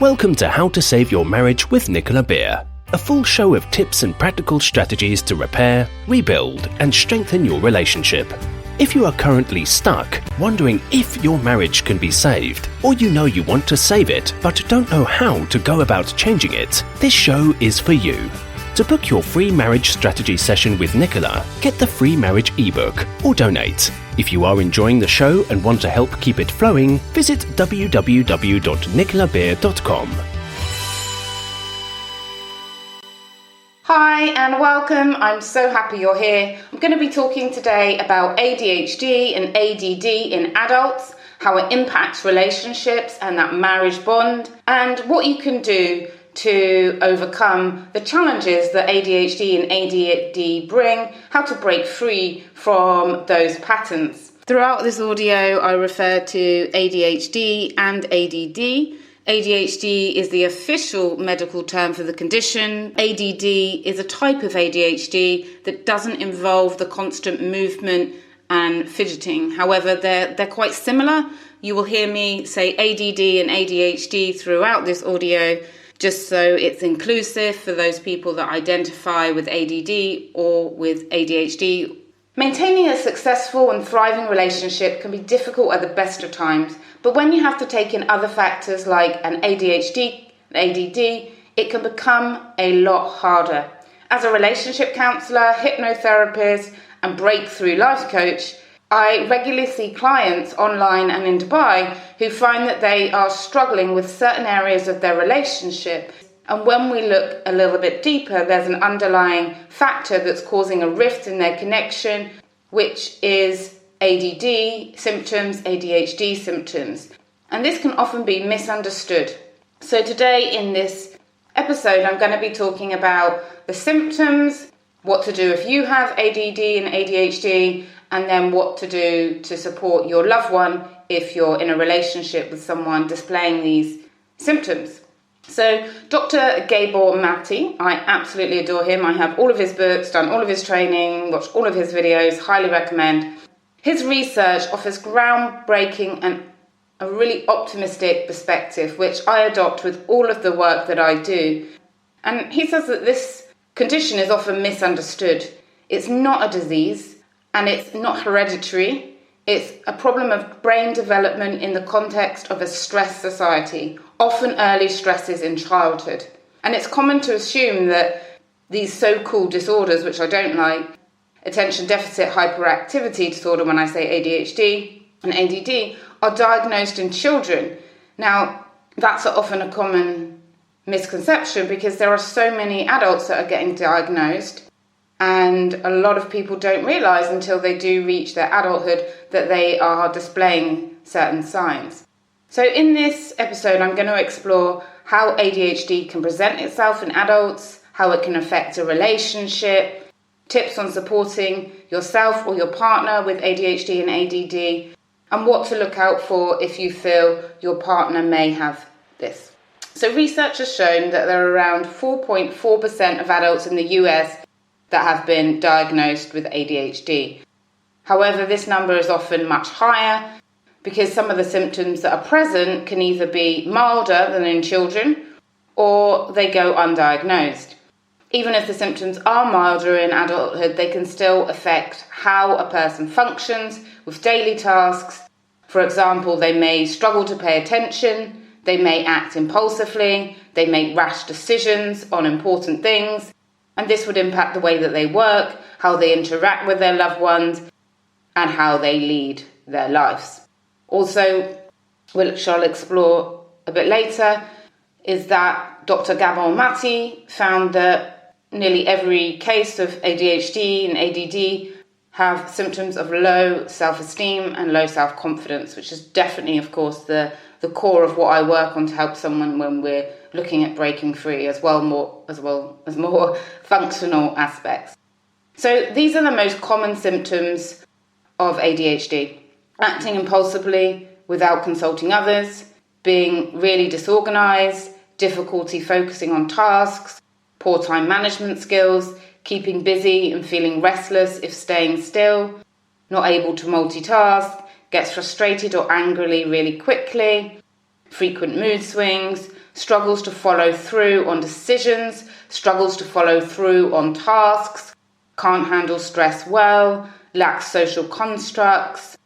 Welcome to How to Save Your Marriage with Nicola Beer, a full show of tips and practical strategies to repair, rebuild, and strengthen your relationship. If you are currently stuck, wondering if your marriage can be saved, or you know you want to save it but don't know how to go about changing it, this show is for you. To book your free marriage strategy session with Nicola, get the free marriage ebook or donate. If you are enjoying the show and want to help keep it flowing, visit www.nicolabeer.com. Hi and welcome. I'm so happy you're here. I'm going to be talking today about ADHD and ADD in adults, how it impacts relationships and that marriage bond, and what you can do to overcome the challenges that ADHD and ADD bring, how to break free from those patterns. Throughout this audio, I refer to ADHD and ADD. ADHD is the official medical term for the condition. ADD is a type of ADHD that doesn't involve the constant movement and fidgeting. However, they're quite similar. You will hear me say ADD and ADHD throughout this audio, just so it's inclusive for those people that identify with ADD or with ADHD. Maintaining a successful and thriving relationship can be difficult at the best of times, but when you have to take in other factors like an ADHD, ADD, it can become a lot harder. As a relationship counsellor, hypnotherapist, and breakthrough life coach, I regularly see clients online and in Dubai who find that they are struggling with certain areas of their relationship. And when we look a little bit deeper, there's an underlying factor that's causing a rift in their connection, which is ADD symptoms, ADHD symptoms. And this can often be misunderstood. So today in this episode, I'm going to be talking about the symptoms, what to do if you have ADD and ADHD, and then what to do to support your loved one if you're in a relationship with someone displaying these symptoms. So Dr. Gabor Mate, I absolutely adore him. I have all of his books, done all of his training, watched all of his videos, highly recommend. His research offers groundbreaking and a really optimistic perspective, which I adopt with all of the work that I do. And he says that this condition is often misunderstood. It's not a disease, and it's not hereditary. It's a problem of brain development in the context of a stressed society, often early stresses in childhood. And it's common to assume that these so-called disorders, which I don't like, attention deficit hyperactivity disorder, when I say ADHD and ADD, are diagnosed in children. Now, that's often a common misconception because there are so many adults that are getting diagnosed, and a lot of people don't realise until they do reach their adulthood that they are displaying certain signs. So in this episode, I'm going to explore how ADHD can present itself in adults, how it can affect a relationship, tips on supporting yourself or your partner with ADHD and ADD, and what to look out for if you feel your partner may have this. So research has shown that there are around 4.4% of adults in the US that have been diagnosed with ADHD. However, this number is often much higher because some of the symptoms that are present can either be milder than in children or they go undiagnosed. Even if the symptoms are milder in adulthood, they can still affect how a person functions with daily tasks. For example, they may struggle to pay attention, they may act impulsively, they make rash decisions on important things, and this would impact the way that they work, how they interact with their loved ones, and how they lead their lives. Also, which I'll explore a bit later, is that Dr. Gabor Mate found that nearly every case of ADHD and ADD have symptoms of low self-esteem and low self-confidence, which is definitely, of course, the core of what I work on to help someone when we're looking at breaking free, as well as more functional aspects. So these are the most common symptoms of ADHD: acting impulsively without consulting others, being really disorganized, difficulty focusing on tasks, poor time management skills, keeping busy and feeling restless if staying still, not able to multitask, gets frustrated or angrily really quickly, frequent mood swings, struggles to follow through on decisions, struggles to follow through on tasks, can't handle stress well, lacks social constructs,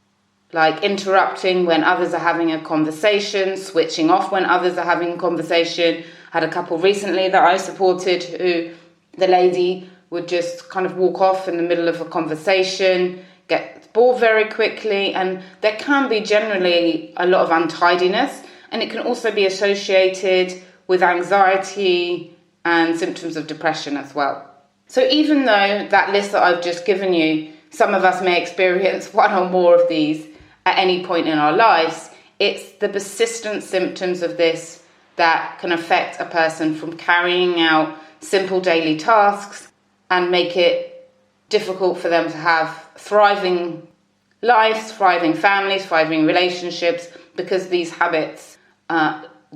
like interrupting when others are having a conversation, switching off when others are having a conversation. Had a couple recently that I supported who the lady would just kind of walk off in the middle of a conversation, get bored very quickly, and there can be generally a lot of untidiness, and it can also be associated with anxiety and symptoms of depression as well. So even though that list that I've just given you, some of us may experience one or more of these at any point in our lives, it's the persistent symptoms of this that can affect a person from carrying out simple daily tasks and make it difficult for them to have thriving lives, thriving families, thriving relationships, because these habits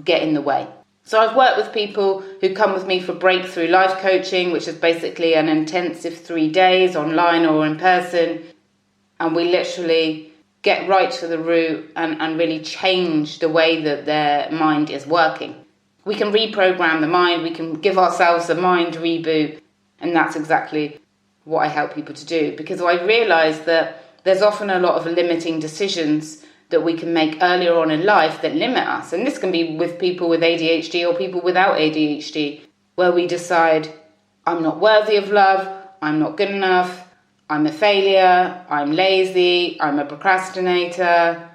get in the way. So I've worked with people who come with me for breakthrough life coaching, which is basically an intensive 3 days online or in person. And we literally get right to the root and really change the way that their mind is working. We can reprogram the mind, we can give ourselves a mind reboot. And that's exactly what I help people to do. Because I realise that there's often a lot of limiting decisions that we can make earlier on in life that limit us. And this can be with people with ADHD or people without ADHD, where we decide, I'm not worthy of love, I'm not good enough, I'm a failure, I'm lazy, I'm a procrastinator,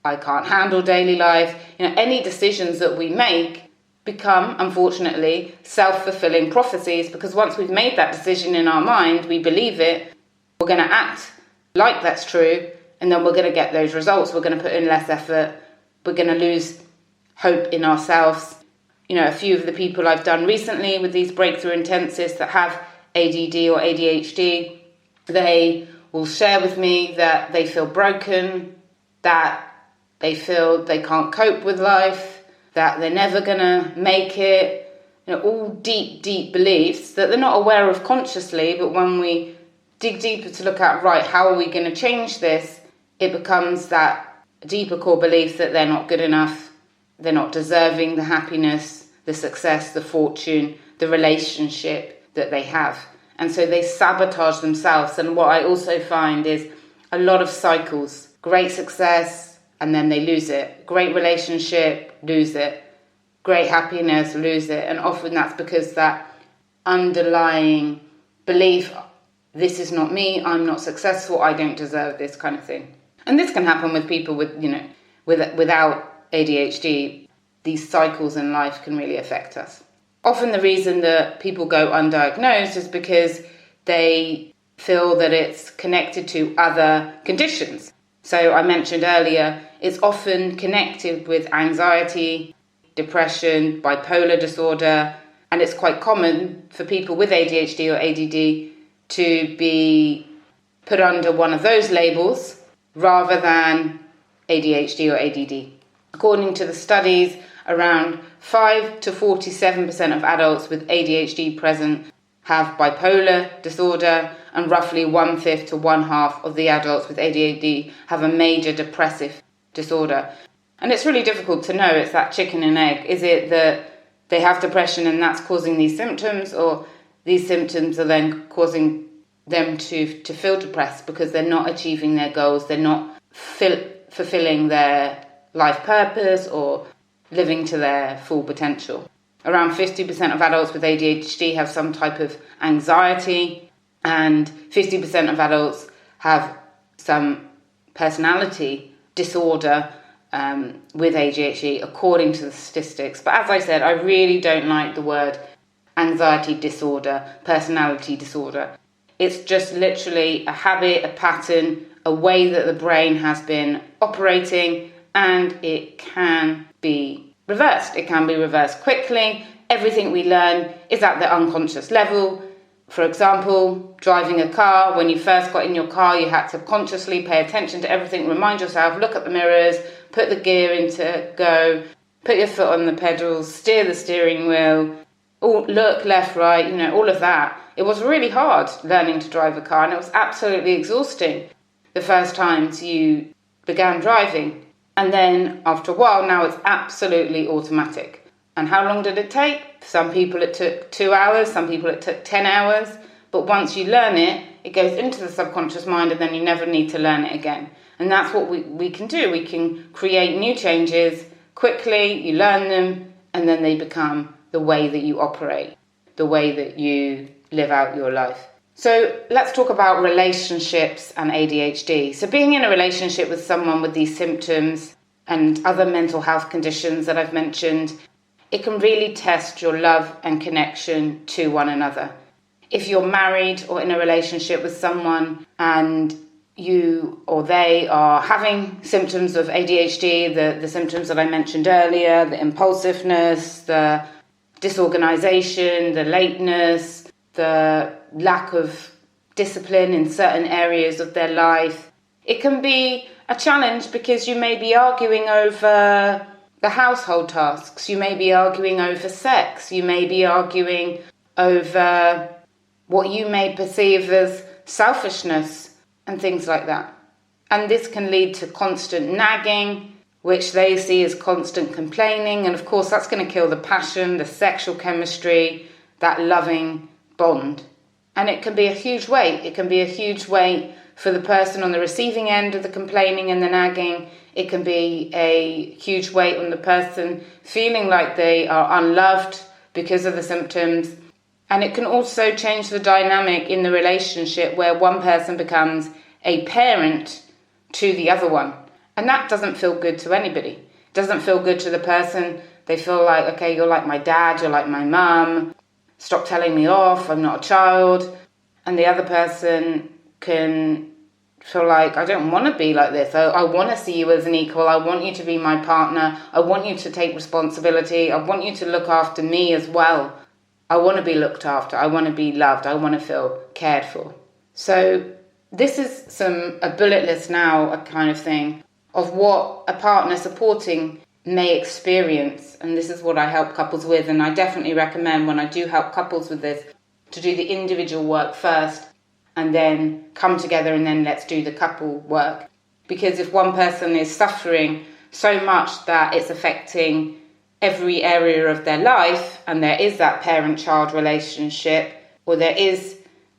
I can't handle daily life. Any decisions that we make become, unfortunately, self-fulfilling prophecies, because once we've made that decision in our mind, we believe it, we're going to act like that's true, and then we're going to get those results. We're going to put in less effort. We're going to lose hope in ourselves. A few of the people I've done recently with these breakthrough intensives that have ADD or ADHD, they will share with me that they feel broken, that they feel they can't cope with life, that they're never going to make it. All deep, deep beliefs that they're not aware of consciously, but when we dig deeper to look at, right, how are we going to change this? It becomes that deeper core belief that they're not good enough, they're not deserving the happiness, the success, the fortune, the relationship that they have. And so they sabotage themselves. And what I also find is a lot of cycles. Great success, and then they lose it. Great relationship, lose it. Great happiness, lose it. And often that's because that underlying belief, this is not me, I'm not successful, I don't deserve this kind of thing. And this can happen with people without ADHD. These cycles in life can really affect us. Often the reason that people go undiagnosed is because they feel that it's connected to other conditions. So I mentioned earlier, it's often connected with anxiety, depression, bipolar disorder, and it's quite common for people with ADHD or ADD to be put under one of those labels rather than ADHD or ADD. According to the studies, around 5 to 47% of adults with ADHD present have bipolar disorder, and roughly 1/5 to 1/2 of the adults with ADHD have a major depressive disorder. And it's really difficult to know, it's that chicken and egg. Is it that they have depression and that's causing these symptoms, or these symptoms are then causing them to feel depressed because they're not achieving their goals, they're not fulfilling their life purpose or living to their full potential. Around 50% of adults with ADHD have some type of anxiety, and 50% of adults have some personality disorder with ADHD, according to the statistics. But as I said, I really don't like the word anxiety disorder, personality disorder. It's just literally a habit, a pattern, a way that the brain has been operating, and it can be reversed. It can be reversed quickly. Everything we learn is at the unconscious level. For example, driving a car, when you first got in your car, you had to consciously pay attention to everything, remind yourself, look at the mirrors, put the gear into go, put your foot on the pedals, steer the steering wheel, look left, right, all of that. It was really hard learning to drive a car, and it was absolutely exhausting the first times you began driving. And then after a while, now it's absolutely automatic. And how long did it take? Some people it took 2 hours, some people it took 10 hours. But once you learn it, it goes into the subconscious mind and then you never need to learn it again. And that's what we can do. We can create new changes quickly, you learn them, and then they become the way that you operate, the way that you live out your life. So let's talk about relationships and ADHD. So being in a relationship with someone with these symptoms and other mental health conditions that I've mentioned, it can really test your love and connection to one another. If you're married or in a relationship with someone and you or they are having symptoms of ADHD, the symptoms that I mentioned earlier, the impulsiveness, the disorganization, the lateness, the lack of discipline in certain areas of their life, it can be a challenge because you may be arguing over the household tasks, you may be arguing over sex, you may be arguing over what you may perceive as selfishness and things like that. And this can lead to constant nagging, which they see as constant complaining. And of course, that's going to kill the passion, the sexual chemistry, that loving bond. And it can be a huge weight. It can be a huge weight for the person on the receiving end of the complaining and the nagging. It can be a huge weight on the person feeling like they are unloved because of the symptoms. And it can also change the dynamic in the relationship where one person becomes a parent to the other one. And that doesn't feel good to anybody. It doesn't feel good to the person. They feel like, okay, you're like my dad, you're like my mum. Stop telling me off, I'm not a child. And the other person can feel like, I don't want to be like this. I want to see you as an equal. I want you to be my partner. I want you to take responsibility. I want you to look after me as well. I want to be looked after. I want to be loved. I want to feel cared for. So this is a bullet list now, a kind of thing, of what a partner supporting may experience. And this is what I help couples with. And I definitely recommend when I do help couples with this to do the individual work first and then come together and then let's do the couple work. Because if one person is suffering so much that it's affecting every area of their life and there is that parent-child relationship, or there is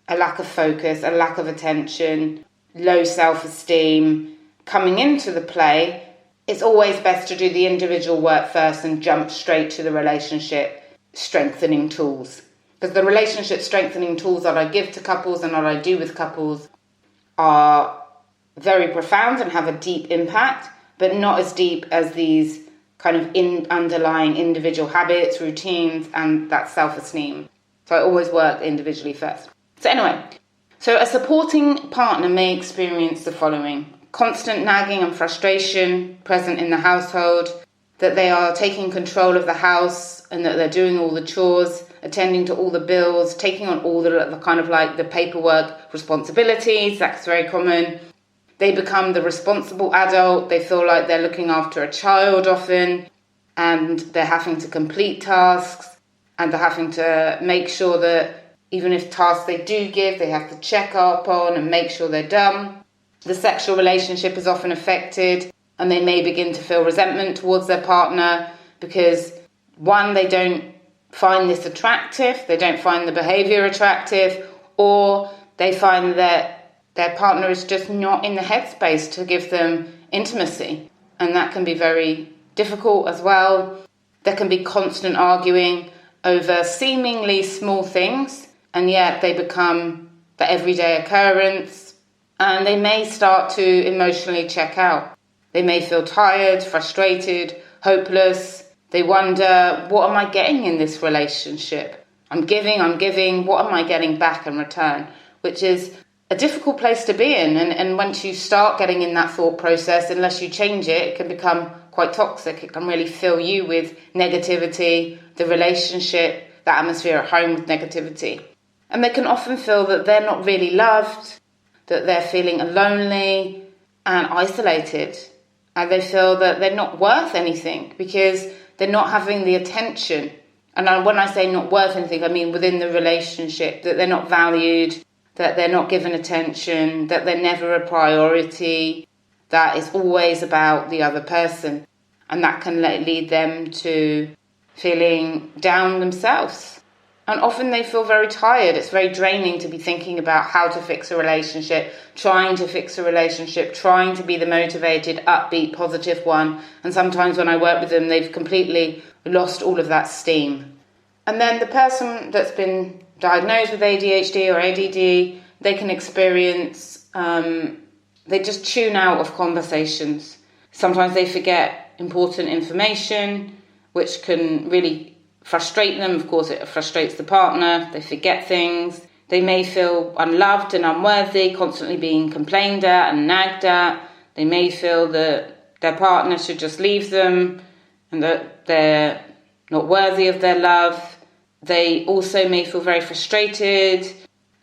a lack of focus, a lack of attention, low self-esteem coming into the play, it's always best to do the individual work first and jump straight to the relationship strengthening tools. Because the relationship strengthening tools that I give to couples and that I do with couples are very profound and have a deep impact, but not as deep as these kind of underlying individual habits, routines, and that self-esteem. So I always work individually first. So anyway, so a supporting partner may experience the following: constant nagging and frustration present in the household, that they are taking control of the house and that they're doing all the chores, attending to all the bills, taking on all the kind of like the paperwork responsibilities. That's very common. They become the responsible adult. They feel like they're looking after a child often, and they're having to complete tasks, and they're having to make sure that even if tasks they do give, they have to check up on and make sure they're done. The sexual relationship is often affected, and they may begin to feel resentment towards their partner because, one, they don't find this attractive, they don't find the behavior attractive, or they find that their partner is just not in the headspace to give them intimacy. And that can be very difficult as well. There can be constant arguing over seemingly small things, and yet they become the everyday occurrence, and they may start to emotionally check out. They may feel tired, frustrated, hopeless. They wonder, what am I getting in this relationship? I'm giving, what am I getting back in return? Which is a difficult place to be in. And once you start getting in that thought process, unless you change it, it can become quite toxic. It can really fill you with negativity, the relationship, the atmosphere at home with negativity. And they can often feel that they're not really loved, that they're feeling lonely and isolated. And they feel that they're not worth anything because they're not having the attention. And when I say not worth anything, I mean within the relationship, that they're not valued, that they're not given attention, that they're never a priority, that it's always about the other person. And that can lead them to feeling down themselves. And often they feel very tired. It's very draining to be thinking about how to fix a relationship, trying to fix a relationship, trying to be the motivated, upbeat, positive one. And sometimes when I work with them, they've completely lost all of that steam. And then the person that's been diagnosed with ADHD or ADD, they can experience, they just tune out of conversations. Sometimes they forget important information, which can really frustrate them. Of course, it frustrates the partner. They forget things. They may feel unloved and unworthy, constantly being complained at and nagged at. They may feel that their partner should just leave them and that they're not worthy of their love. They also may feel very frustrated.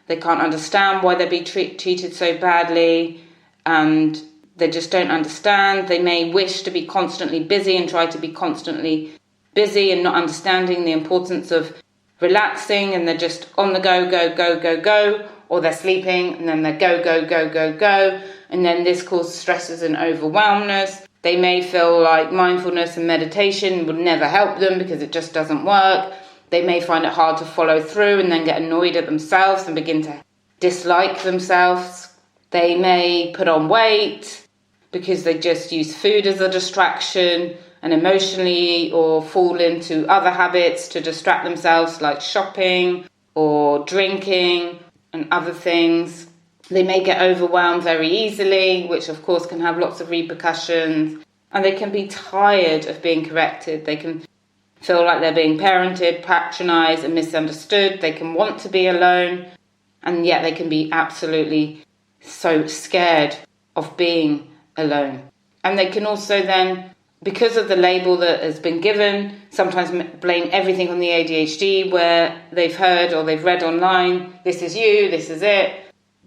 They can't understand why they're being treated so badly, and they just don't understand. They may wish to be constantly busy and try to be constantly busy and not understanding the importance of relaxing, and they're just on the go, or they're sleeping and then they're go, and then this causes stresses and overwhelmness. They may feel like mindfulness and meditation would never help them because it just doesn't work. They may find it hard to follow through and then get annoyed at themselves and begin to dislike themselves. They may put on weight because they just use food as a distraction and emotionally, or fall into other habits to distract themselves, like shopping or drinking and other things. They may get overwhelmed very easily, which of course can have lots of repercussions. And they can be tired of being corrected. They can feel like they're being parented, patronised and misunderstood. They can want to be alone, and yet they can be absolutely so scared of being alone. And they can also then, because of the label that has been given, sometimes blame everything on the ADHD, where they've heard or they've read online, this is you, this is it,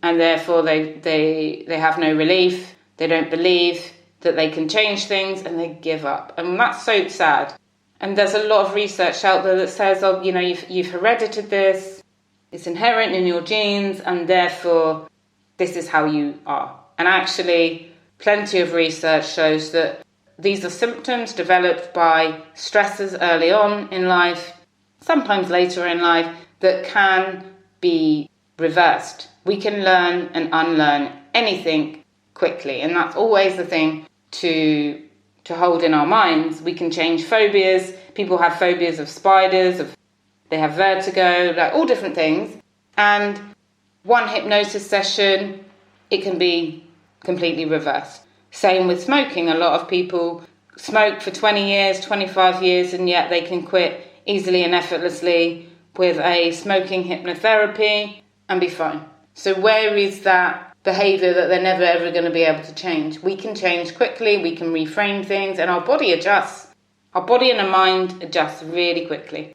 and therefore they have no relief. They don't believe that they can change things, and they give up. And that's so sad. And there's a lot of research out there that says, oh, you know, you've heredited this, it's inherent in your genes, and therefore this is how you are. And actually, plenty of research shows that these are symptoms developed by stresses early on in life, sometimes later in life, that can be reversed. We can learn and unlearn anything quickly, and that's always the thing to hold in our minds. We can change phobias. People have phobias of spiders, they have vertigo, like all different things. And one hypnosis session, it can be completely reversed. Same with smoking. A lot of people smoke for 20 years, 25 years, and yet they can quit easily and effortlessly with a smoking hypnotherapy and be fine. So where is that behaviour that they're never ever going to be able to change? We can change quickly, we can reframe things, and our body adjusts. Our body and our mind adjusts really quickly.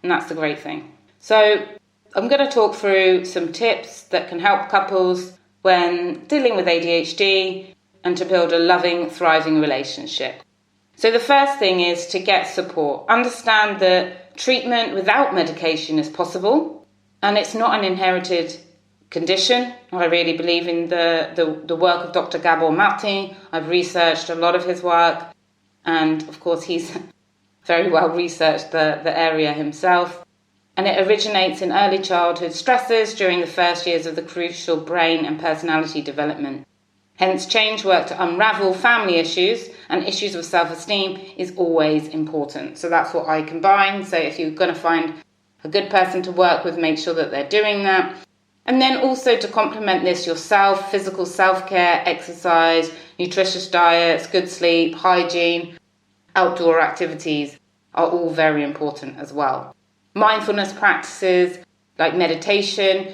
And that's the great thing. So I'm going to talk through some tips that can help couples when dealing with ADHD and to build a loving, thriving relationship. So the first thing is to get support. Understand that treatment without medication is possible, and it's not an inherited condition. I really believe in the work of Dr. Gabor Mate. I've researched a lot of his work, and of course he's very well researched the area himself. And it originates in early childhood stresses during the first years of the crucial brain and personality development. Hence, change work to unravel family issues and issues of self-esteem is always important. So that's what I combine. So if you're going to find a good person to work with, make sure that they're doing that. And then also to complement this yourself, physical self-care, exercise, nutritious diets, good sleep, hygiene, outdoor activities are all very important as well. Mindfulness practices like meditation,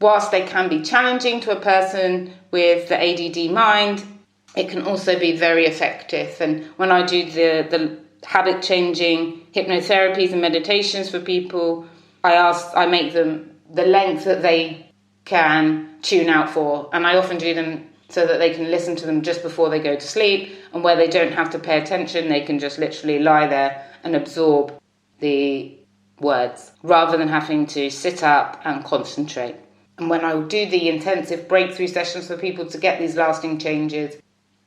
whilst they can be challenging to a person with the ADD mind, it can also be very effective. And when I do the habit-changing hypnotherapies and meditations for people, I make them the length that they can tune out for. And I often do them so that they can listen to them just before they go to sleep, and where they don't have to pay attention, they can just literally lie there and absorb the words, rather than having to sit up and concentrate. And when I do the intensive breakthrough sessions for people to get these lasting changes,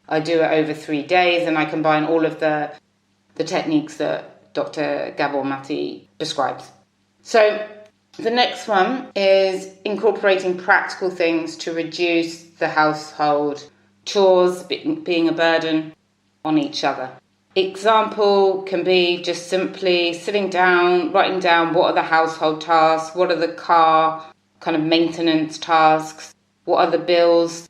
I do it over 3 days, and I combine all of the techniques that Dr. Gabor Mate describes. So the next one is incorporating practical things to reduce the household chores being a burden on each other. Example can be just simply sitting down, writing down what are the household tasks, what are the car kind of maintenance tasks, what are the bills,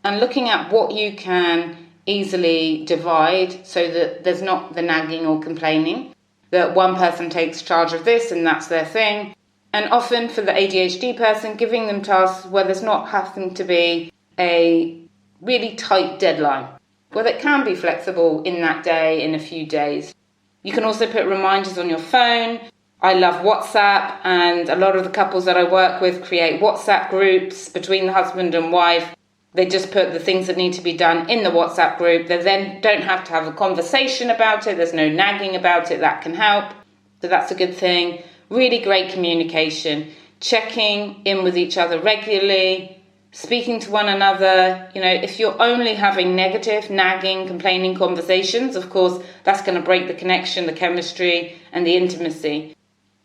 and looking at what you can easily divide so that there's not the nagging or complaining, that one person takes charge of this and that's their thing. And often for the ADHD person, giving them tasks where there's not having to be a really tight deadline, where it can be flexible in that day, in a few days. You can also put reminders on your phone. I love WhatsApp, and a lot of the couples that I work with create WhatsApp groups between the husband and wife. They just put the things that need to be done in the WhatsApp group. They then don't have to have a conversation about it. There's no nagging about it. That can help. So that's a good thing. Really great communication. Checking in with each other regularly. Speaking to one another. You know, if you're only having negative, nagging, complaining conversations, of course, that's going to break the connection, the chemistry, and the intimacy.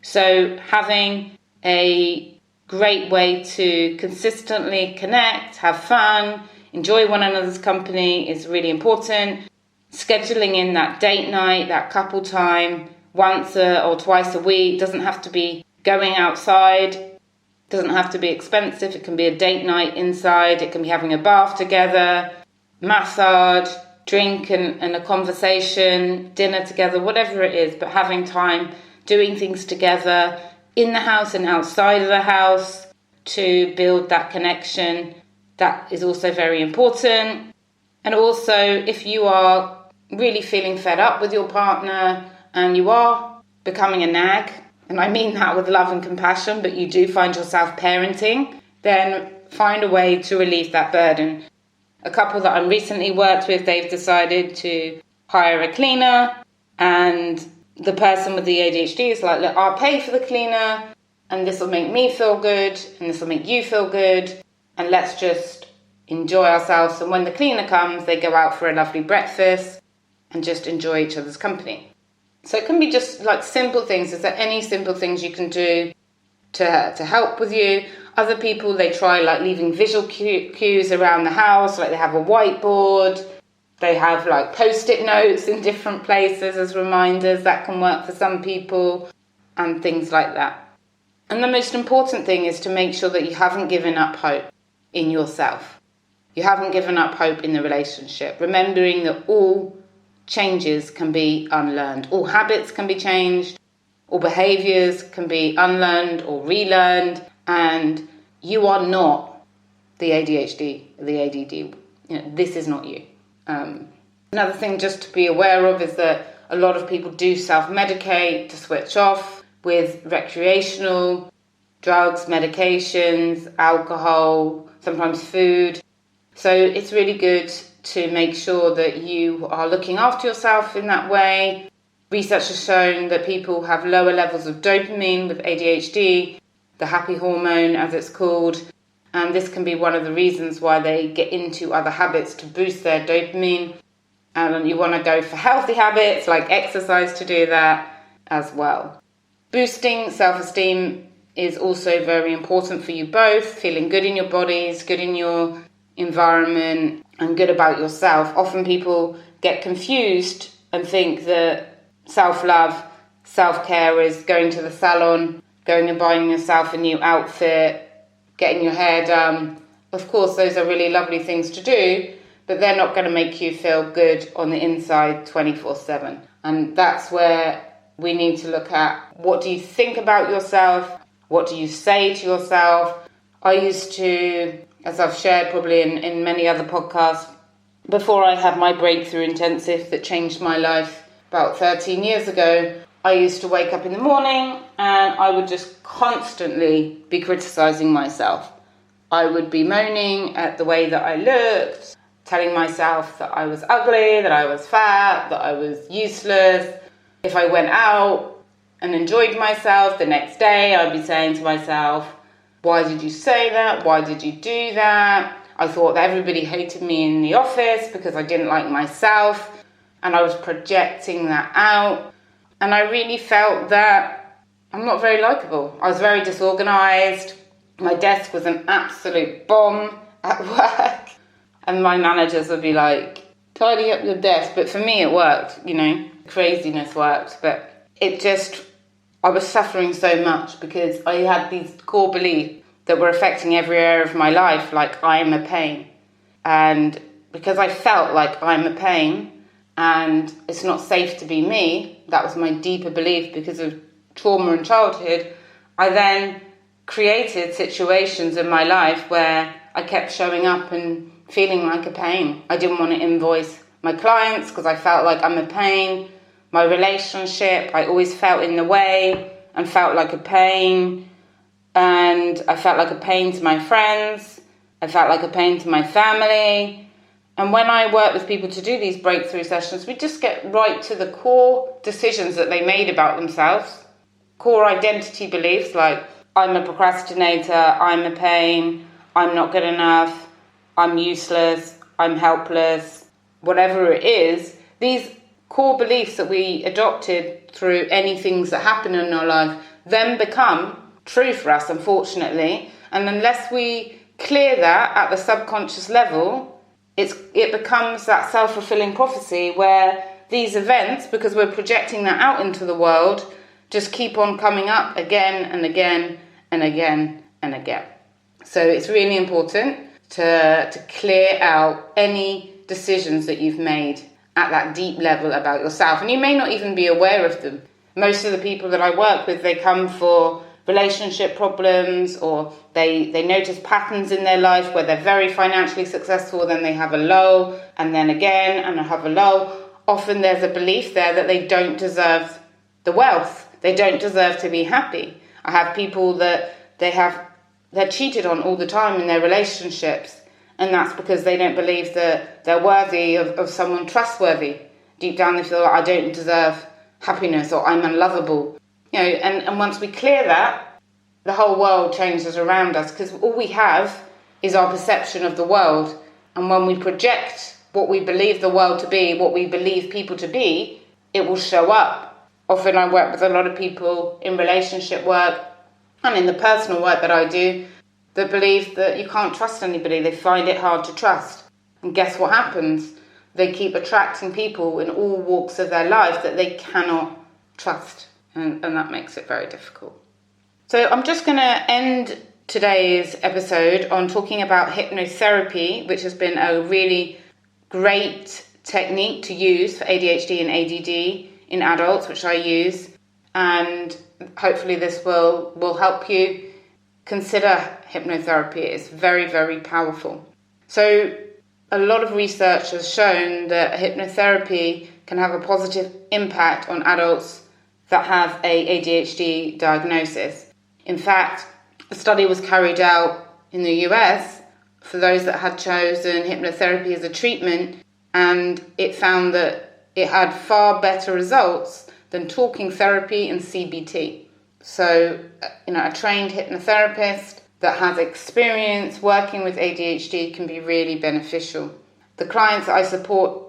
So having a great way to consistently connect, have fun, enjoy one another's company is really important. Scheduling in that date night, that couple time, once or twice a week. Doesn't have to be going outside, doesn't have to be expensive. It can be a date night inside, it can be having a bath together, massage, drink and a conversation, dinner together, whatever it is, but having time, doing things together in the house and outside of the house to build that connection. That is also very important. And also, if you are really feeling fed up with your partner and you are becoming a nag, and I mean that with love and compassion, but you do find yourself parenting, then find a way to relieve that burden. A couple that I recently worked with, they've decided to hire a cleaner, and the person with the ADHD is like, look, I'll pay for the cleaner, and this will make me feel good, and this will make you feel good, and let's just enjoy ourselves. And when the cleaner comes, they go out for a lovely breakfast and just enjoy each other's company. So it can be just like simple things. Is there any simple things you can do to help with you? Other people, they try like leaving visual cues around the house, like they have a whiteboard, they have like post-it notes in different places as reminders. That can work for some people, and things like that. And the most important thing is to make sure that you haven't given up hope in yourself. You haven't given up hope in the relationship. Remembering that all changes can be unlearned. All habits can be changed. All behaviours can be unlearned or relearned. And you are not the ADHD, the ADD. You know, this is not you. Another thing just to be aware of is that a lot of people do self-medicate to switch off with recreational drugs, medications, alcohol, sometimes food. So it's really good to make sure that you are looking after yourself in that way. Research has shown that people have lower levels of dopamine with ADHD, the happy hormone as it's called, and this can be one of the reasons why they get into other habits to boost their dopamine. And you want to go for healthy habits like exercise to do that as well. Boosting self-esteem is also very important for you both, feeling good in your bodies, good in your environment, and good about yourself. Often people get confused and think that self-love, self-care is going to the salon, going and buying yourself a new outfit, getting your hair done. Of course, those are really lovely things to do, but they're not going to make you feel good on the inside 24/7. And that's where we need to look at, what do you think about yourself? What do you say to yourself? I used to, as I've shared probably in many other podcasts, before I had my breakthrough intensive that changed my life about 13 years ago, I used to wake up in the morning and I would just constantly be criticising myself. I would be moaning at the way that I looked, telling myself that I was ugly, that I was fat, that I was useless. If I went out and enjoyed myself the next day, I'd be saying to myself, why did you say that? Why did you do that? I thought that everybody hated me in the office because I didn't like myself, and I was projecting that out. And I really felt that I'm not very likeable. I was very disorganised. My desk was an absolute bomb at work. And my managers would be like, tidy up your desk. But for me, it worked, craziness worked. But I was suffering so much because I had these core beliefs that were affecting every area of my life, like I'm a pain. And because I felt like I'm a pain and it's not safe to be me, that was my deeper belief because of trauma in childhood, I then created situations in my life where I kept showing up and feeling like a pain. I didn't want to invoice my clients because I felt like I'm a pain. My relationship, I always felt in the way and felt like a pain. And I felt like a pain to my friends. I felt like a pain to my family. And when I work with people to do these breakthrough sessions, we just get right to the core decisions that they made about themselves. Core identity beliefs like, I'm a procrastinator, I'm a pain, I'm not good enough, I'm useless, I'm helpless, whatever it is. These core beliefs that we adopted through any things that happen in our life then become true for us, unfortunately. And unless we clear that at the subconscious level, it becomes that self-fulfilling prophecy where these events, because we're projecting that out into the world, just keep on coming up again and again and again and again. So it's really important to clear out any decisions that you've made at that deep level about yourself. And you may not even be aware of them. Most of the people that I work with, they come for relationship problems, or they notice patterns in their life where they're very financially successful, then they have a low, and then again, and have a low. Often there's a belief there that they don't deserve the wealth. They don't deserve to be happy. I have people that they're cheated on all the time in their relationships, and that's because they don't believe that they're worthy of someone trustworthy. Deep down they feel like, I don't deserve happiness, or I'm unlovable. And once we clear that, the whole world changes around us, because all we have is our perception of the world. And when we project what we believe the world to be, what we believe people to be, it will show up. Often I work with a lot of people in relationship work and in the personal work that I do that believe that you can't trust anybody. They find it hard to trust. And guess what happens? They keep attracting people in all walks of their life that they cannot trust. And that makes it very difficult. So I'm just going to end today's episode on talking about hypnotherapy, which has been a really great technique to use for ADHD and ADD in adults, which I use. And hopefully this will help you consider hypnotherapy. It's very, very powerful. So a lot of research has shown that hypnotherapy can have a positive impact on adults that have a ADHD diagnosis. In fact, a study was carried out in the US for those that had chosen hypnotherapy as a treatment, and it found that it had far better results than talking therapy and CBT. So, a trained hypnotherapist that has experience working with ADHD can be really beneficial. The clients that I support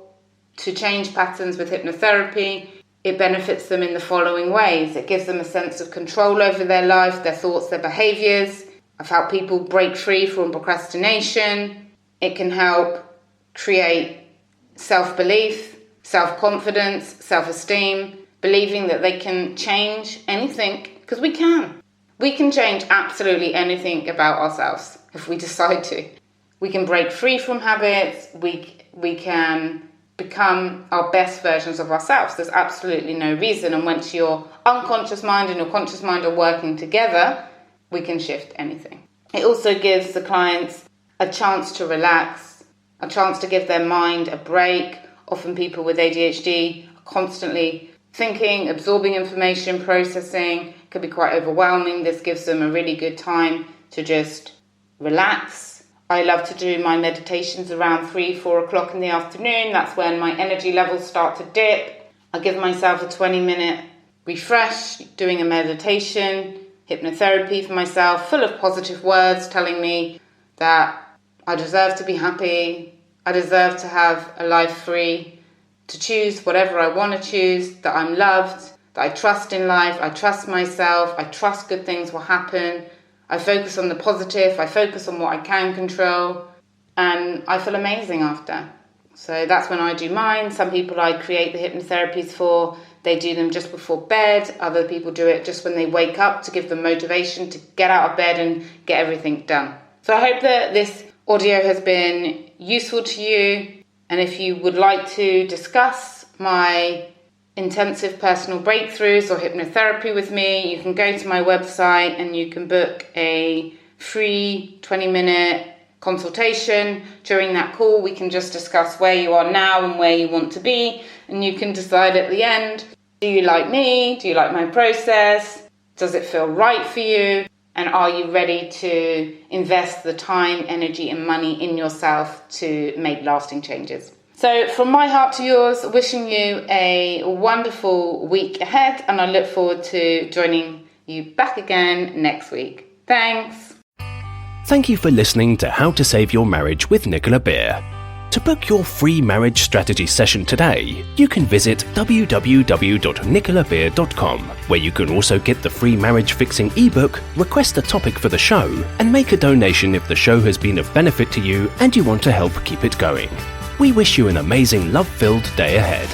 to change patterns with hypnotherapy, it benefits them in the following ways. It gives them a sense of control over their life, their thoughts, their behaviours. I've helped people break free from procrastination. It can help create self-belief, self-confidence, self-esteem, believing that they can change anything, because we can. We can change absolutely anything about ourselves if we decide to. We can break free from habits. We can become our best versions of ourselves. There's absolutely no reason. And once your unconscious mind and your conscious mind are working together, we can shift anything. It also gives the clients a chance to relax, a chance to give their mind a break. Often people with ADHD are constantly thinking, absorbing information, processing. It can be quite overwhelming. This gives them a really good time to just relax. I love to do my meditations around 3-4 o'clock in the afternoon. That's when my energy levels start to dip. I give myself a 20-minute refresh, doing a meditation, hypnotherapy for myself, full of positive words telling me that I deserve to be happy, I deserve to have a life free, to choose whatever I want to choose, that I'm loved, that I trust in life, I trust myself, I trust good things will happen, I focus on the positive, I focus on what I can control, and I feel amazing after. So that's when I do mine. Some people I create the hypnotherapies for, they do them just before bed. Other people do it just when they wake up to give them motivation to get out of bed and get everything done. So I hope that this audio has been useful to you. And if you would like to discuss my intensive personal breakthroughs or hypnotherapy with me, you can go to my website and you can book a free 20-minute consultation. During that call, we can just discuss where you are now and where you want to be, and you can decide at the end, do you like me? Do you like my process? Does it feel right for you? And are you ready to invest the time, energy and money in yourself to make lasting changes? So from my heart to yours, wishing you a wonderful week ahead, and I look forward to joining you back again next week. Thanks. Thank you for listening to How to Save Your Marriage with Nicola Beer. To book your free marriage strategy session today, you can visit www.nicolabeer.com, where you can also get the free marriage fixing ebook, request a topic for the show, and make a donation if the show has been of benefit to you and you want to help keep it going. We wish you an amazing love-filled day ahead.